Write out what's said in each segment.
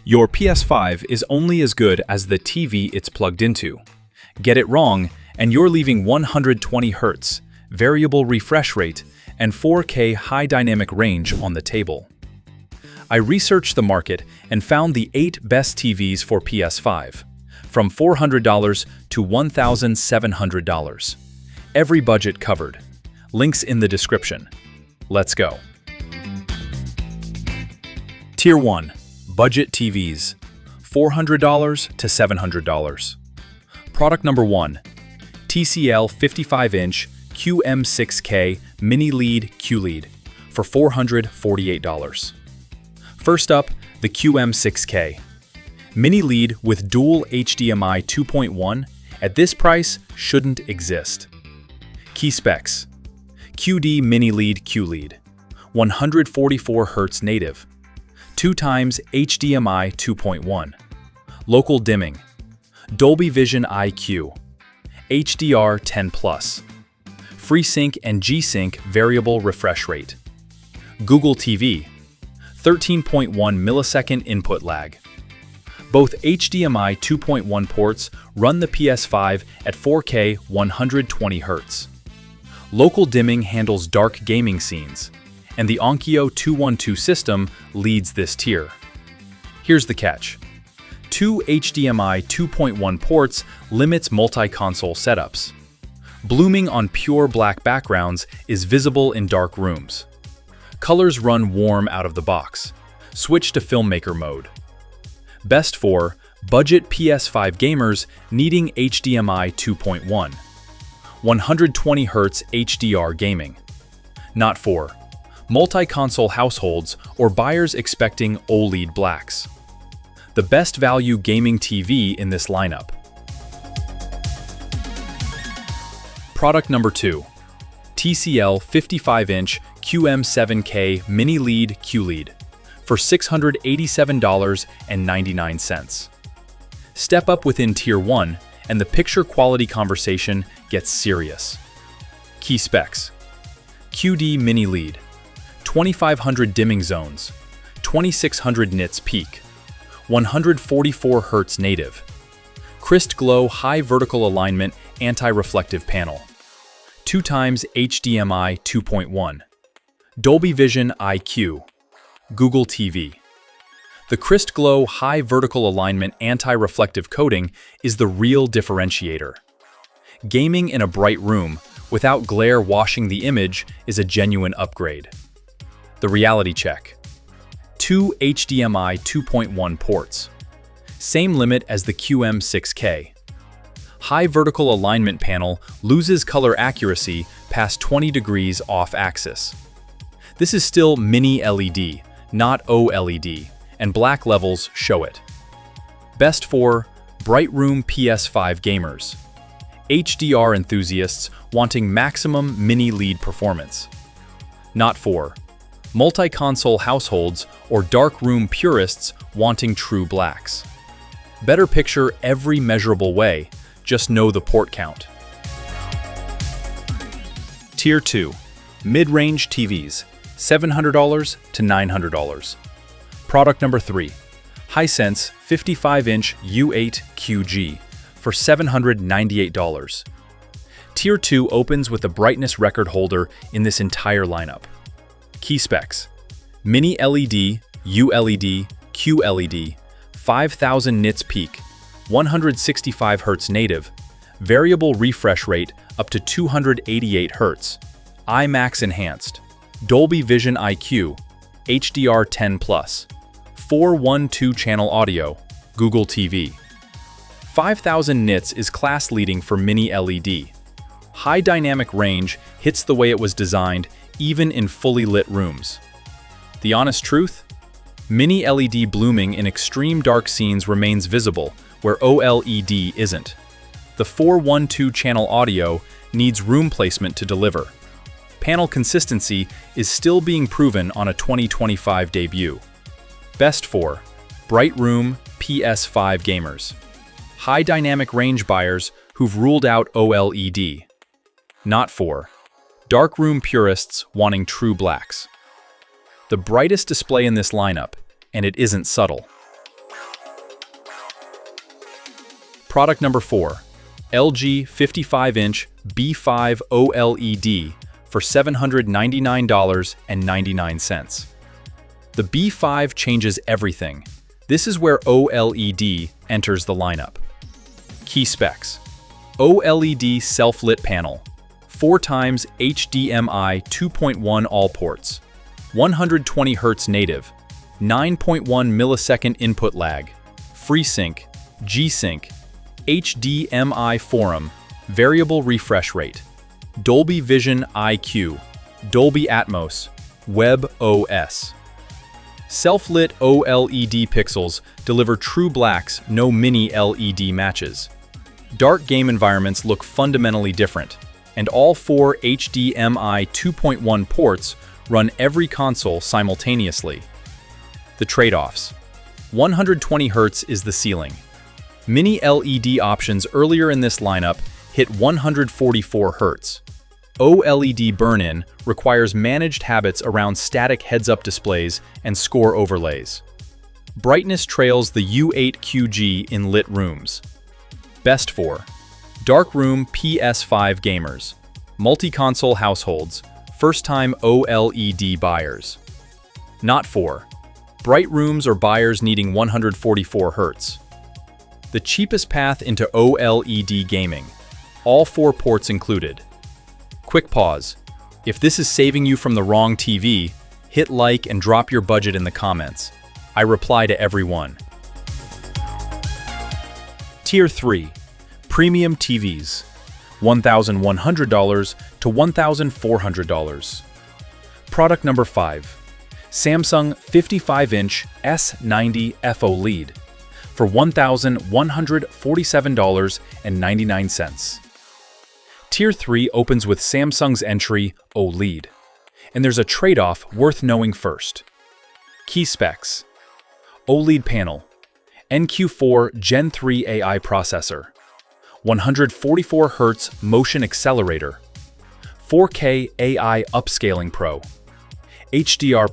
Your PS5 is only as good as the TV it's plugged into. Get it wrong, and you're leaving 120 Hz, variable refresh rate, and 4K high dynamic range on the table. I researched the market and found the 8 best TVs for PS5, from $400 to $1,700. Every budget covered. Links in the description. Let's go. Tier 1. Budget TVs. $400 to $700. Product number 1. TCL 55-inch QM6K MiniLED QLED for $448. First up, the QM6K. MiniLED with dual HDMI 2.1 at this price shouldn't exist. Key specs. QD MiniLED QLED, 144 Hz native, 2x HDMI 2.1, local dimming, Dolby Vision IQ, HDR10+, FreeSync and G-Sync variable refresh rate, Google TV, 13.1 millisecond input lag. Both HDMI 2.1 ports run the PS5 at 4K 120 Hz. Local dimming handles dark gaming scenes, and the Onkyo 212 system leads this tier. Here's the catch. 2 HDMI 2.1 ports limits multi-console setups. Blooming on pure black backgrounds is visible in dark rooms. Colors run warm out of the box. Switch to filmmaker mode. Best for budget PS5 gamers needing HDMI 2.1. 120 Hz HDR gaming. Not for multi-console households or buyers expecting OLED blacks. The best value gaming TV in this lineup. Product number 2. TCL 55-inch QM7K MiniLED QLED for $687.99. Step up within Tier 1 and the picture quality conversation gets serious. Key specs. QD MiniLED, 2500 dimming zones, 2600 nits peak, 144 Hz native, Crisp Glow high vertical alignment anti-reflective panel, 2x HDMI 2.1, Dolby Vision IQ, Google TV. The Crisp Glow high vertical alignment anti-reflective coating is the real differentiator. Gaming in a bright room without glare washing the image is a genuine upgrade. The reality check. 2 HDMI 2.1 ports. Same limit as the QM6K. High vertical alignment panel loses color accuracy past 20 degrees off axis. This is still Mini-LED, not OLED, and black levels show it. Best for bright room PS5 gamers. HDR enthusiasts wanting maximum MiniLED performance. Not for multi-console households or dark room purists wanting true blacks. Better picture every measurable way, just know the port count. Tier 2. Mid-range TVs, $700 to $900. Product number 3. Hisense 55-inch U8 QG for $798. Tier 2 opens with the brightness record holder in this entire lineup. Key specs. MiniLED, ULED, QLED, 5000 nits peak, 165 Hz native, variable refresh rate up to 288 Hz, IMAX enhanced, Dolby Vision IQ, HDR10+, 412 channel audio, Google TV. 5000 nits is class leading for Mini-LED. High dynamic range hits the way it was designed even in fully lit rooms. The honest truth? Mini-LED blooming in extreme dark scenes remains visible where OLED isn't. The 412 channel audio needs room placement to deliver. Panel consistency is still being proven on a 2025 debut. Best for bright room PS5 gamers. High dynamic range buyers who've ruled out OLED. Not for darkroom purists wanting true blacks. The brightest display in this lineup, and it isn't subtle. Product number 4. LG 55-inch B5 OLED for $799.99. The B5 changes everything. This is where OLED enters the lineup. Key specs. OLED self-lit panel. 4x HDMI 2.1 all ports. 120 Hz native. 9.1 millisecond input lag. FreeSync, G-Sync, HDMI forum, variable refresh rate. Dolby Vision IQ, Dolby Atmos, webOS. Self-lit OLED pixels deliver true blacks, no mini-LED matches. Dark game environments look fundamentally different, and all 4 HDMI 2.1 ports run every console simultaneously. The trade-offs. 120 Hz is the ceiling. Mini-LED options earlier in this lineup hit 144 Hz. OLED burn-in requires managed habits around static heads-up displays and score overlays. Brightness trails the U8 QG in lit rooms. Best for dark room PS5 gamers, multi-console households, first-time OLED buyers. Not for bright rooms or buyers needing 144 Hz. The cheapest path into OLED gaming. All 4 ports included. Quick pause. If this is saving you from the wrong TV, hit like and drop your budget in the comments. I reply to everyone. Tier 3. Premium TVs. $1,100 to $1,400. Product number 5. Samsung 55-inch S90 OLED for $1,147.99. Tier 3 opens with Samsung's entry OLED, and there's a trade-off worth knowing first. Key specs. OLED panel, NQ4 Gen 3 AI processor, 144 Hz motion accelerator, 4K AI upscaling Pro, HDR+,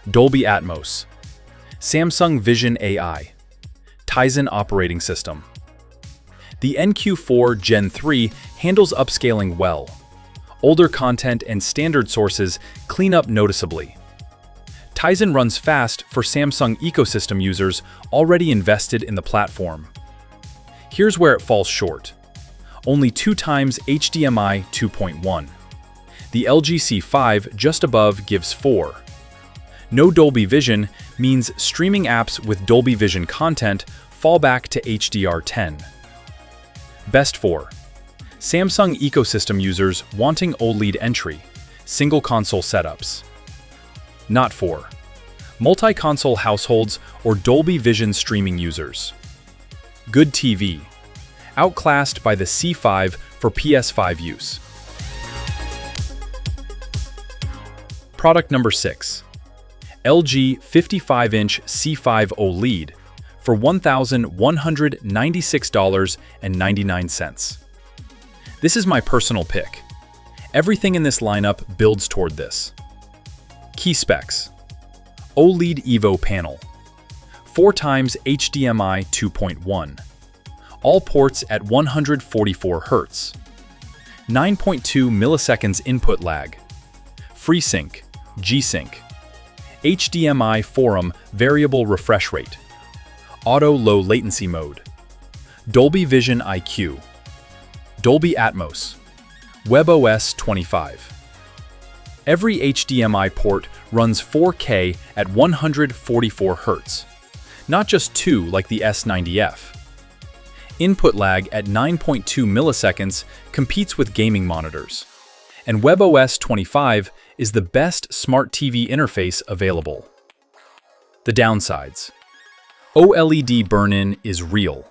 Dolby Atmos, Samsung Vision AI, Tizen operating system. The NQ4 Gen 3 handles upscaling well. Older content and standard sources clean up noticeably. Tizen runs fast for Samsung ecosystem users already invested in the platform. Here's where it falls short. Only 2x HDMI 2.1. The LG C5 just above gives 4. No Dolby Vision means streaming apps with Dolby Vision content fall back to HDR10. Best for Samsung ecosystem users wanting OLED entry, single console setups. Not for multi-console households or Dolby Vision streaming users. Good TV, outclassed by the C5 for PS5 use. Product number 6. LG 55-inch C5 OLED for $1,196.99. This is my personal pick. Everything in this lineup builds toward this. Key specs. OLED Evo panel, 4x HDMI 2.1. All ports at 144 Hz. 9.2 milliseconds input lag. FreeSync, G-Sync. HDMI forum variable refresh rate. Auto low latency mode. Dolby Vision IQ. Dolby Atmos. webOS 25. Every HDMI port runs 4K at 144 Hz, not just 2 like the S90F. Input lag at 9.2 milliseconds competes with gaming monitors, and webOS 25 is the best smart TV interface available. The downsides. OLED burn-in is real.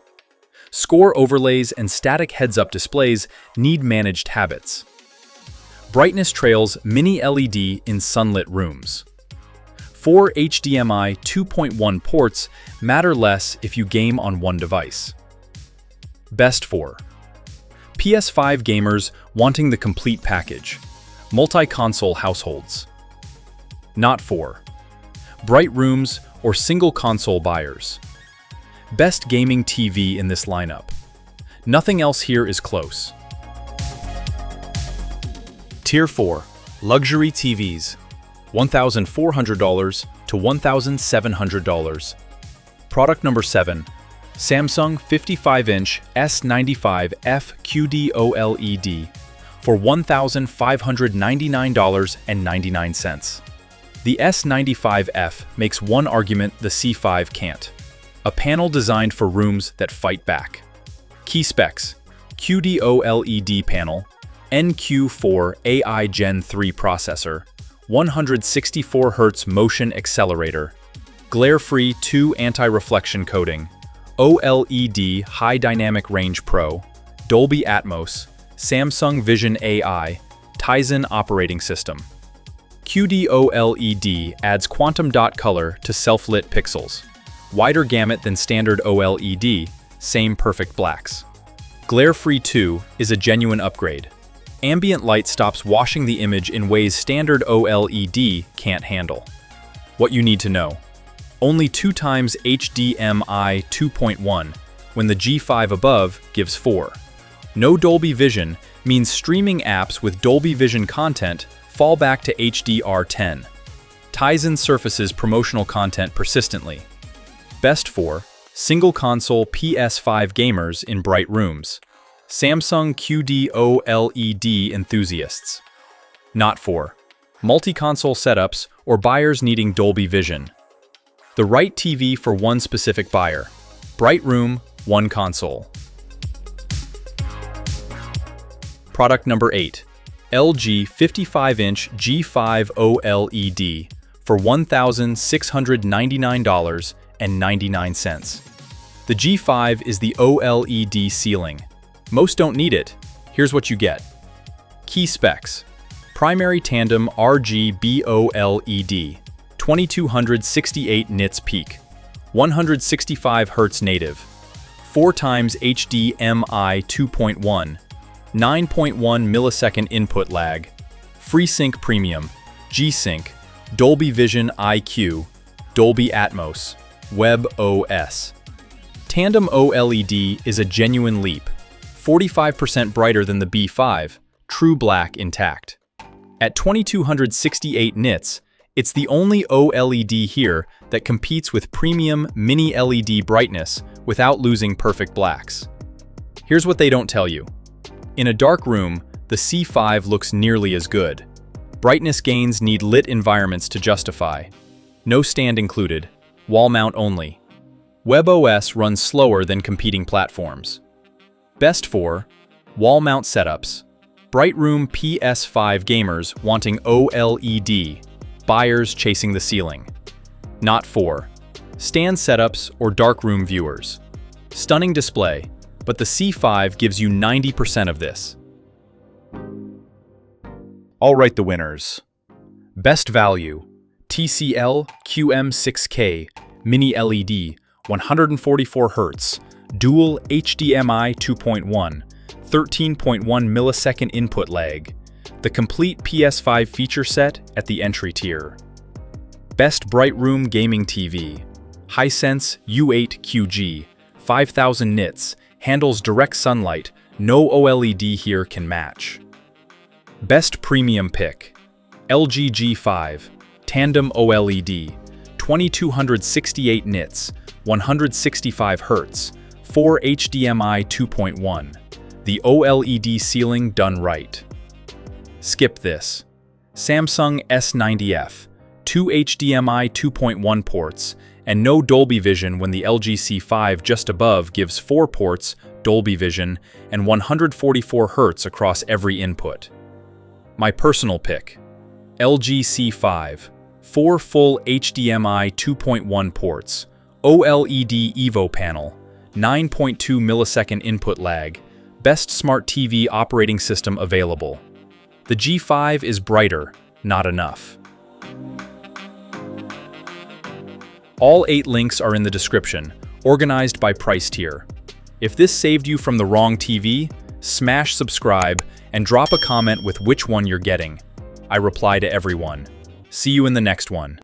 Score overlays and static heads-up displays need managed habits. Brightness trails mini-LED in sunlit rooms. 4 HDMI 2.1 ports matter less if you game on one device. Best for PS5 gamers wanting the complete package, multi-console households. Not for bright rooms or single console buyers. Best gaming TV in this lineup. Nothing else here is close. Tier 4. Luxury TVs. $1,400 to $1,700. Product number 7. Samsung 55-inch S95F QD-OLED for $1,599.99. The S95F makes one argument the C5 can't. A panel designed for rooms that fight back. Key specs: QD-OLED panel, NQ4 AI Gen 3 processor, 164 Hz motion accelerator, glare-free 2 anti-reflection coating, OLED High Dynamic Range Pro, Dolby Atmos, Samsung Vision AI, Tizen operating system. QD-OLED adds quantum dot color to self-lit pixels. Wider gamut than standard OLED, same perfect blacks. Glare-free 2 is a genuine upgrade. Ambient light stops washing the image in ways standard OLED can't handle. What you need to know: only 2 times HDMI 2.1, when the G5 above gives 4. No Dolby Vision means streaming apps with Dolby Vision content fall back to HDR10. Tizen surfaces promotional content persistently. Best for single console PS5 gamers in bright rooms. Samsung QD-OLED enthusiasts. Not for multi-console setups or buyers needing Dolby Vision. The right TV for one specific buyer. Bright room, one console. Product number 8. LG 55-inch G5 OLED for $1,699.99. The G5 is the OLED ceiling. Most don't need it. Here's what you get. Key specs: primary tandem RGB OLED, 2268 nits peak, 165 Hz native, 4 times HDMI 2.1, 9.1 millisecond input lag, FreeSync Premium, G-Sync, Dolby Vision IQ, Dolby Atmos, webOS. Tandem OLED is a genuine leap, 45% brighter than the B5, true black intact. At 2268 nits, it's the only OLED here that competes with premium mini-LED brightness without losing perfect blacks. Here's what they don't tell you. In a dark room, the C5 looks nearly as good. Brightness gains need lit environments to justify. No stand included, wall mount only. webOS runs slower than competing platforms. Best for wall mount setups. Bright room PS5 gamers wanting OLED, buyers chasing the ceiling. Not for stand setups or darkroom viewers. Stunning display, but the C5 gives you 90% of this. All right, the winners. Best value: TCL QM6K Mini LED 144 Hz Dual HDMI 2.1 13.1 millisecond input lag. The complete PS5 feature set at the entry tier. Best bright room gaming TV: Hisense U8QG 5000 nits, handles direct sunlight, no OLED here can match. Best premium pick: LG G5 Tandem OLED 2268 nits, 165 Hz, 4 HDMI 2.1. The OLED ceiling done right. Skip this. Samsung S90F, 2 HDMI 2.1 ports, and no Dolby Vision when the LG C5 just above gives 4 ports, Dolby Vision, and 144 Hz across every input. My personal pick: LG C5, 4 full HDMI 2.1 ports, OLED Evo panel, 9.2 millisecond input lag, best smart TV operating system available. The G5 is brighter, not enough. All 8 links are in the description, organized by price tier. If this saved you from the wrong TV, smash subscribe and drop a comment with which one you're getting. I reply to everyone. See you in the next one.